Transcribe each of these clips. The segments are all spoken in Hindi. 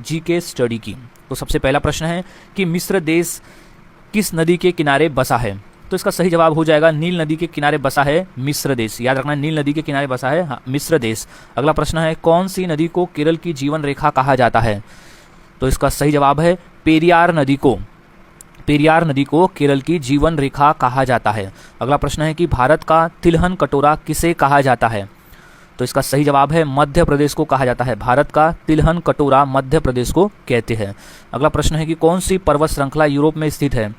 जीके स्टडी की। तो सबसे पहला प्रश्न है कि मिस्र देश किस नदी के किनारे बसा है? तो इसका सही जवाब हो जाएगा नील नदी के किनारे बसा है मिस्र देश। याद रखना, नील नदी के किनारे बसा है मिस्र देश। अगला प्रश्न है कौन सी नदी को केरल की जीवन रेखा कहा जाता है? तो इसका सही जवाब है पेरियार नदी को। पेरियार नदी को केरल की जीवन रेखा कहा जाता है। अगला प्रश्न है कि भारत का तिलहन कटोरा किसे कहा जाता है? तो इसका सही जवाब है मध्य प्रदेश को कहा जाता है। भारत का तिलहन कटोरा मध्य प्रदेश को कहते हैं। अगला प्रश्न है कि कौन सी पर्वत श्रृंखला यूरोप में स्थित है?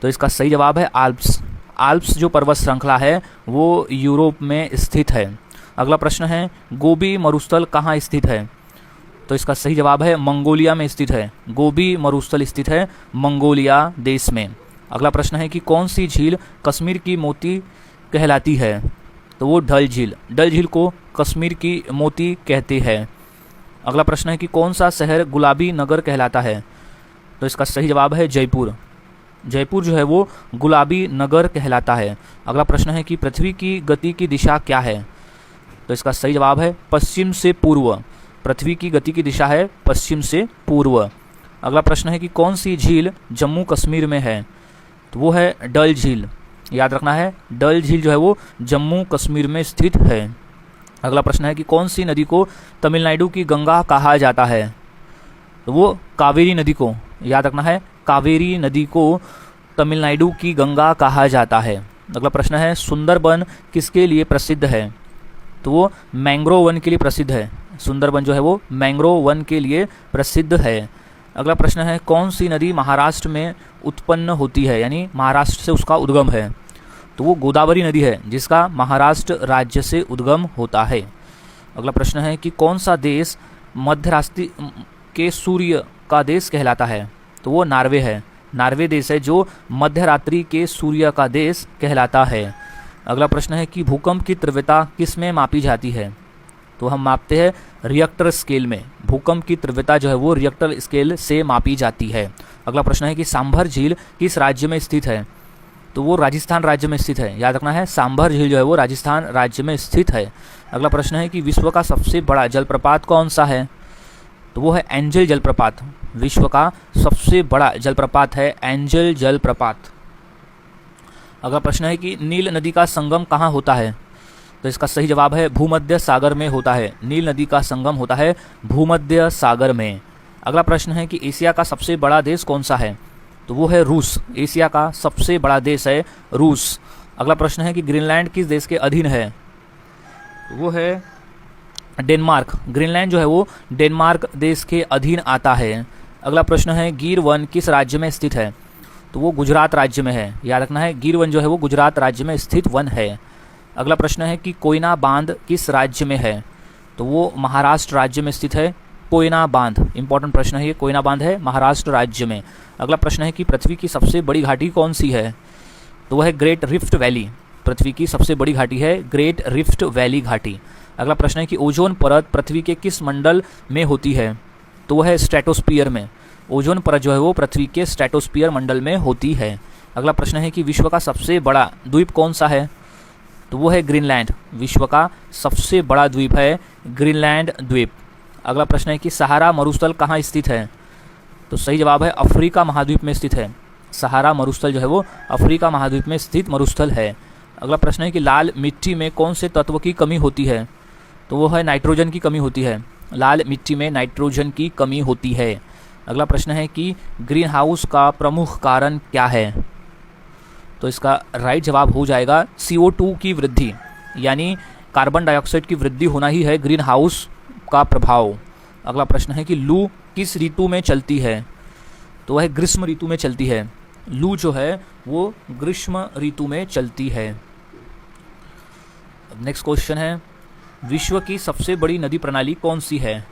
तो इसका सही जवाब है आल्प्स। आल्प्स जो पर्वत श्रृंखला है वो यूरोप में स्थित है। अगला प्रश्न है गोबी मरुस्थल कहाँ स्थित है? तो इसका सही जवाब है मंगोलिया में स्थित है। गोबी मरुस्थल स्थित है मंगोलिया देश में। अगला प्रश्न है कि कौन सी झील कश्मीर की मोती कहलाती है? तो वो डल झील। डल झील को कश्मीर की मोती कहते हैं। अगला प्रश्न है कि कौन सा शहर गुलाबी नगर कहलाता है? तो इसका सही जवाब है जयपुर। जयपुर जो है वो गुलाबी नगर कहलाता है। अगला प्रश्न है कि पृथ्वी की गति की दिशा क्या है? तो इसका सही जवाब है पश्चिम से पूर्व। पृथ्वी की गति की दिशा है पश्चिम से पूर्व। अगला प्रश्न है कि कौन सी झील जम्मू कश्मीर में है? तो वो है डल झील। याद रखना है डल झील जो है वो जम्मू कश्मीर में स्थित है। अगला प्रश्न है कि कौन सी नदी को तमिलनाडु की गंगा कहा जाता है? तो वो कावेरी नदी को। याद रखना है कावेरी नदी को तमिलनाडु की गंगा कहा जाता है। अगला प्रश्न है सुंदरबन किसके लिए प्रसिद्ध है? तो वो मैंग्रोव वन के लिए प्रसिद्ध है। सुंदरबन जो है वो मैंग्रोव वन के लिए प्रसिद्ध है। अगला प्रश्न है कौन सी नदी महाराष्ट्र में उत्पन्न होती है, यानी महाराष्ट्र से उसका उद्गम है? तो वो गोदावरी नदी है जिसका महाराष्ट्र राज्य से उद्गम होता है। अगला प्रश्न है कि कौन सा देश मध्यरात्रि के सूर्य का देश कहलाता है? तो वो नॉर्वे है। नॉर्वे देश है जो मध्यरात्रि के सूर्य का देश कहलाता है। अगला प्रश्न है कि भूकंप की तीव्रता किस में मापी जाती है? तो हम मापते हैं रिएक्टर स्केल में। भूकंप की तीव्रता जो है वो रिएक्टर स्केल से मापी जाती है। अगला प्रश्न है कि सांभर झील किस राज्य में स्थित है? तो वो राजस्थान राज्य में स्थित है। याद रखना है सांभर झील जो है वो राजस्थान राज्य में स्थित है। अगला प्रश्न है कि विश्व का सबसे बड़ा जलप्रपात कौन सा है? तो वो है एंजल जलप्रपात। विश्व का सबसे बड़ा जलप्रपात है एंजल जलप्रपात। अगला प्रश्न है कि नील नदी का संगम कहाँ होता है? तो इसका सही जवाब है भूमध्य सागर में होता है। नील नदी का संगम होता है भूमध्य सागर में। अगला प्रश्न है कि एशिया का सबसे बड़ा देश कौन सा है? तो वो है रूस। एशिया का सबसे बड़ा देश है रूस। अगला प्रश्न है कि ग्रीनलैंड किस देश के अधीन है? तो वो है डेनमार्क। ग्रीनलैंड जो है वो डेनमार्क देश के अधीन आता है। अगला प्रश्न है गिर वन किस राज्य में स्थित है? तो वो गुजरात राज्य में है। याद रखना है गिर वन जो है वो गुजरात राज्य में स्थित वन है। अगला प्रश्न है कि कोयना बांध किस राज्य में है? तो वो महाराष्ट्र राज्य में स्थित है। कोयना बांध इंपॉर्टेंट प्रश्न है ये। कोयना बांध है महाराष्ट्र राज्य में। अगला प्रश्न है कि पृथ्वी की सबसे बड़ी घाटी कौन सी है? तो वह है ग्रेट रिफ्ट वैली। पृथ्वी की सबसे बड़ी घाटी है ग्रेट रिफ्ट वैली घाटी। अगला प्रश्न है कि ओजोन परत पृथ्वी के किस मंडल में होती है? तो वह है स्ट्रेटोस्फीयर में। ओजोन परत जो है वो पृथ्वी के स्ट्रेटोस्फीयर मंडल में होती है। अगला प्रश्न है कि विश्व का सबसे बड़ा द्वीप कौन सा है? तो वो है ग्रीनलैंड। विश्व का सबसे बड़ा द्वीप है ग्रीनलैंड द्वीप। अगला प्रश्न है कि सहारा मरुस्थल कहाँ स्थित है? तो सही जवाब है अफ्रीका महाद्वीप में स्थित है। सहारा मरुस्थल जो है वो अफ्रीका महाद्वीप में स्थित मरुस्थल है। अगला प्रश्न है कि लाल मिट्टी में कौन से तत्व की कमी होती है? तो वो है नाइट्रोजन की कमी होती है। लाल मिट्टी में नाइट्रोजन की कमी होती है। अगला प्रश्न है कि ग्रीन हाउस का प्रमुख कारण क्या है? तो इसका राइट जवाब हो जाएगा CO2 की वृद्धि, यानी कार्बन डाइऑक्साइड की वृद्धि होना ही है ग्रीन हाउस का प्रभाव। अगला प्रश्न है कि लू किस ऋतु में चलती है? तो वह ग्रीष्म ऋतु में चलती है। लू जो है वो ग्रीष्म ऋतु में चलती है। नेक्स्ट क्वेश्चन है विश्व की सबसे बड़ी नदी प्रणाली कौन सी है?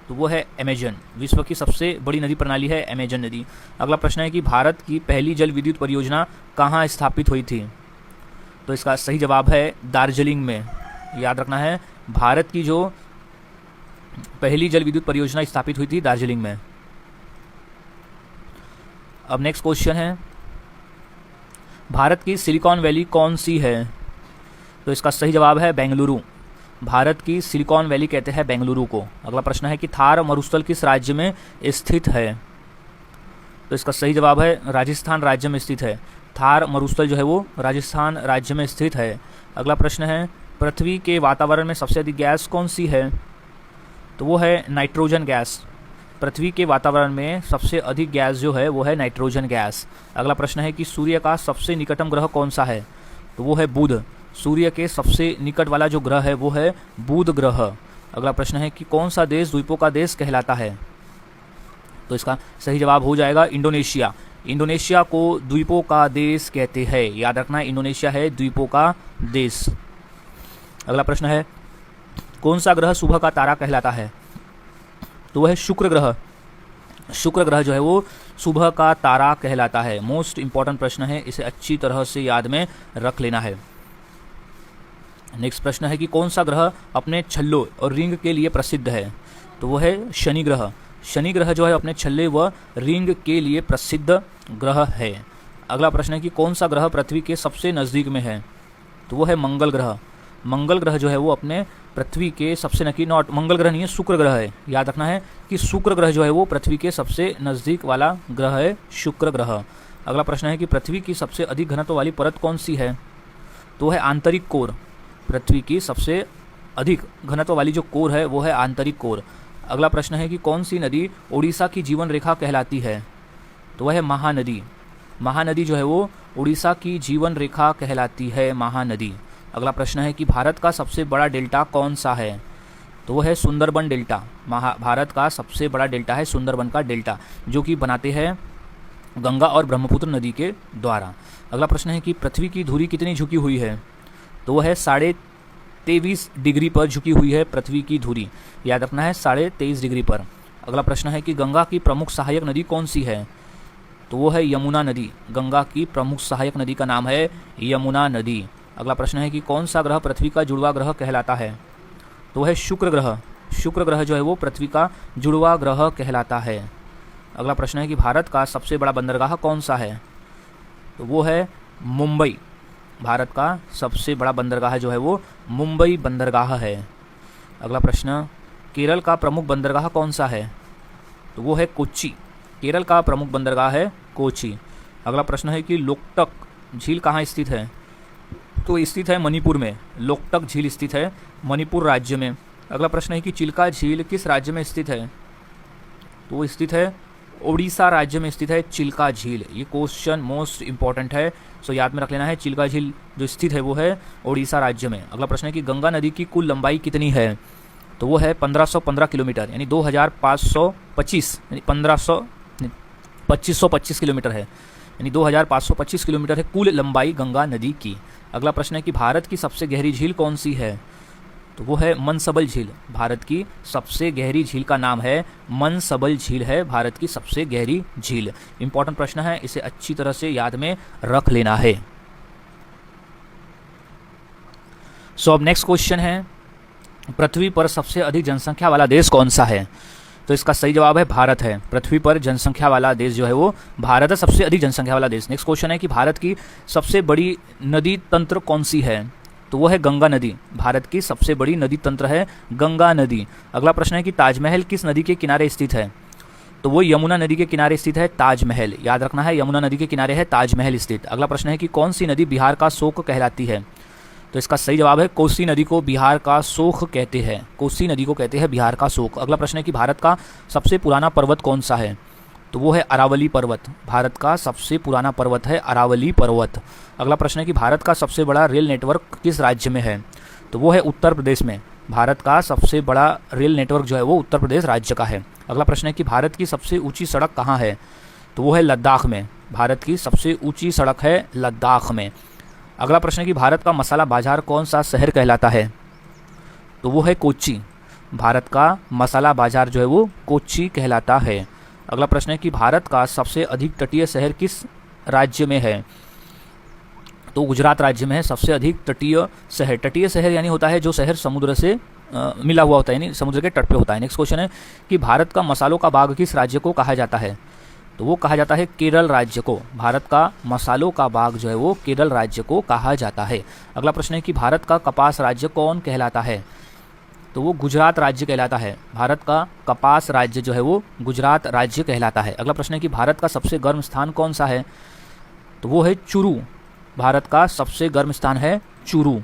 तो वो है अमेजन। विश्व की सबसे बड़ी नदी प्रणाली है अमेजन नदी। अगला प्रश्न है कि भारत की पहली जल विद्युत परियोजना कहाँ स्थापित हुई थी? तो इसका सही जवाब है दार्जिलिंग में। याद रखना है भारत की जो पहली जल विद्युत परियोजना स्थापित हुई थी दार्जिलिंग में। अब नेक्स्ट क्वेश्चन है भारत की सिलिकॉन वैली कौन सी है? तो इसका सही जवाब है बेंगलुरु। भारत की सिलिकॉन वैली कहते हैं बेंगलुरु को। अगला प्रश्न है कि थार मरुस्थल किस राज्य में स्थित है? तो इसका सही जवाब है राजस्थान राज्य में स्थित है। थार मरुस्थल जो है वो राजस्थान राज्य में स्थित है। अगला प्रश्न है पृथ्वी के वातावरण में सबसे अधिक गैस कौन सी है? तो वो है नाइट्रोजन गैस। पृथ्वी के वातावरण में सबसे अधिक गैस जो है वो है नाइट्रोजन गैस। अगला प्रश्न है कि सूर्य का सबसे निकटतम ग्रह कौन सा है? तो वो है बुध। सूर्य के सबसे निकट वाला जो ग्रह है वो है बुध ग्रह। अगला प्रश्न है कि कौन सा देश द्वीपों का देश कहलाता है? तो इसका सही जवाब हो जाएगा इंडोनेशिया। इंडोनेशिया को द्वीपों का देश कहते हैं। याद रखना इंडोनेशिया है द्वीपों का देश। अगला प्रश्न है कौन सा ग्रह सुबह का तारा कहलाता है? तो वह है शुक्र ग्रह। शुक्र ग्रह जो है वो सुबह का तारा कहलाता है। मोस्ट इंपॉर्टेंट प्रश्न है, इसे अच्छी तरह से याद में रख लेना है। नेक्स्ट प्रश्न है कि कौन सा ग्रह अपने छल्लों और रिंग के लिए प्रसिद्ध है? तो वो है शनि ग्रह। शनि ग्रह जो है अपने छल्ले व रिंग के लिए प्रसिद्ध ग्रह है। अगला प्रश्न है कि कौन सा ग्रह पृथ्वी के सबसे नज़दीक में है? तो वो है मंगल ग्रह। मंगल ग्रह जो है वो अपने पृथ्वी के सबसे मंगल ग्रह नहीं है, शुक्र ग्रह है। याद रखना है कि शुक्र ग्रह जो है वो पृथ्वी के सबसे नज़दीक वाला ग्रह है, शुक्र ग्रह। अगला प्रश्न है कि पृथ्वी की सबसे अधिक घनत्व वाली परत कौन सी है? तो है आंतरिक कोर। पृथ्वी की सबसे अधिक घनत्व वाली जो कोर है वो है आंतरिक कोर। अगला प्रश्न है कि कौन सी नदी उड़ीसा की जीवन रेखा कहलाती है? तो वह है महानदी। महानदी जो है वो उड़ीसा की जीवन रेखा कहलाती है, महानदी। अगला प्रश्न है कि भारत का सबसे बड़ा डेल्टा कौन सा है? तो वह है सुंदरबन डेल्टा। भारत का सबसे बड़ा डेल्टा है सुंदरबन का डेल्टा, जो कि बनाते हैं गंगा और ब्रह्मपुत्र नदी के द्वारा। अगला प्रश्न है कि पृथ्वी की धुरी कितनी झुकी हुई है? तो वह है 23.5 डिग्री पर झुकी हुई है पृथ्वी की धुरी। याद रखना है 23.5 डिग्री पर। अगला प्रश्न है कि गंगा की प्रमुख सहायक नदी कौन सी है? तो वो है यमुना नदी। गंगा की प्रमुख सहायक नदी का नाम है यमुना नदी। अगला प्रश्न है कि कौन सा ग्रह पृथ्वी का जुड़वा ग्रह कहलाता है? तो है शुक्र ग्रह। शुक्र ग्रह जो है वो पृथ्वी का जुड़वा ग्रह कहलाता है। अगला प्रश्न है कि भारत का सबसे बड़ा बंदरगाह कौन सा है? तो वो है मुंबई। भारत का सबसे बड़ा बंदरगाह जो है वो मुंबई बंदरगाह है। अगला प्रश्न केरल का प्रमुख बंदरगाह कौन सा है? तो वो है कोच्चि। केरल का प्रमुख बंदरगाह है कोच्चि। अगला प्रश्न है कि लोकटक झील कहाँ स्थित है? तो स्थित है मणिपुर में। लोकटक झील स्थित है मणिपुर राज्य में। अगला प्रश्न है कि चिल्का झील किस राज्य में स्थित है? तो वो स्थित है ओडिशा राज्य में स्थित है चिल्का झील। ये क्वेश्चन मोस्ट इंपॉर्टेंट है, सो याद में रख लेना है। चिल्का झील जो स्थित है वो है ओडिशा राज्य में। अगला प्रश्न है कि गंगा नदी की कुल लंबाई कितनी है? तो वो है 1515 किलोमीटर, यानी 2525 यानी 2525 किलोमीटर है, यानी 2525 किलोमीटर है कुल लंबाई गंगा नदी की। अगला प्रश्न है कि भारत की सबसे गहरी झील कौन सी है? तो वो है मनसबल झील। भारत की सबसे गहरी झील का नाम है मनसबल झील है, भारत की सबसे गहरी झील। इंपॉर्टेंट प्रश्न है, इसे अच्छी तरह से याद में रख लेना है। सो अब नेक्स्ट क्वेश्चन है पृथ्वी पर सबसे अधिक जनसंख्या वाला देश कौन सा है? तो इसका सही जवाब है भारत है। पृथ्वी पर जनसंख्या वाला देश जो है वो भारत है, सबसे अधिक जनसंख्या वाला देश। नेक्स्ट क्वेश्चन है कि भारत की सबसे बड़ी नदी तंत्र कौन सी है? तो वो है गंगा नदी। भारत की सबसे बड़ी नदी तंत्र है गंगा नदी। अगला प्रश्न है कि ताजमहल किस नदी के किनारे स्थित है? तो वो यमुना नदी के किनारे स्थित है ताजमहल। याद रखना है यमुना नदी के किनारे है ताजमहल स्थित। अगला प्रश्न है कि कौन सी नदी बिहार का शोक कहलाती है? तो इसका सही जवाब है कोसी नदी को बिहार का शोक कहते हैं। कोसी नदी को कहते हैं बिहार का शोक। अगला प्रश्न है कि भारत का सबसे पुराना पर्वत कौन सा है? तो वो है अरावली पर्वत। भारत का सबसे पुराना पर्वत है अरावली पर्वत। अगला प्रश्न है कि भारत का सबसे बड़ा रेल नेटवर्क किस राज्य में है? तो वो है उत्तर प्रदेश में। भारत का सबसे बड़ा रेल नेटवर्क जो है वो उत्तर प्रदेश राज्य का है। अगला प्रश्न है कि भारत की सबसे ऊंची सड़क कहाँ है? तो वो है लद्दाख में। भारत की सबसे ऊंची सड़क है लद्दाख में। अगला प्रश्न है कि भारत का मसाला बाजार कौन सा शहर कहलाता है? तो वो है कोच्चि। भारत का मसाला बाजार जो है वो कोच्चि कहलाता है। अगला प्रश्न है कि भारत का सबसे अधिक तटीय शहर किस राज्य में है? तो गुजरात राज्य में है सबसे अधिक तटीय शहर। तटीय शहर यानी होता है जो शहर समुद्र से मिला हुआ होता है, यानी समुद्र के तट पे होता है। नेक्स्ट क्वेश्चन है कि भारत का मसालों का बाग किस राज्य को कहा जाता है? तो वो कहा जाता है केरल राज्य को। भारत का मसालों का बाग जो है वो केरल राज्य को कहा जाता है। अगला प्रश्न है कि भारत का कपास राज्य कौन कहलाता है? तो वो गुजरात राज्य कहलाता है। भारत का कपास राज्य जो है वो गुजरात राज्य कहलाता है। अगला प्रश्न है कि भारत का सबसे गर्म स्थान कौन सा है? तो वो है चुरू। भारत का सबसे गर्म स्थान है चुरू।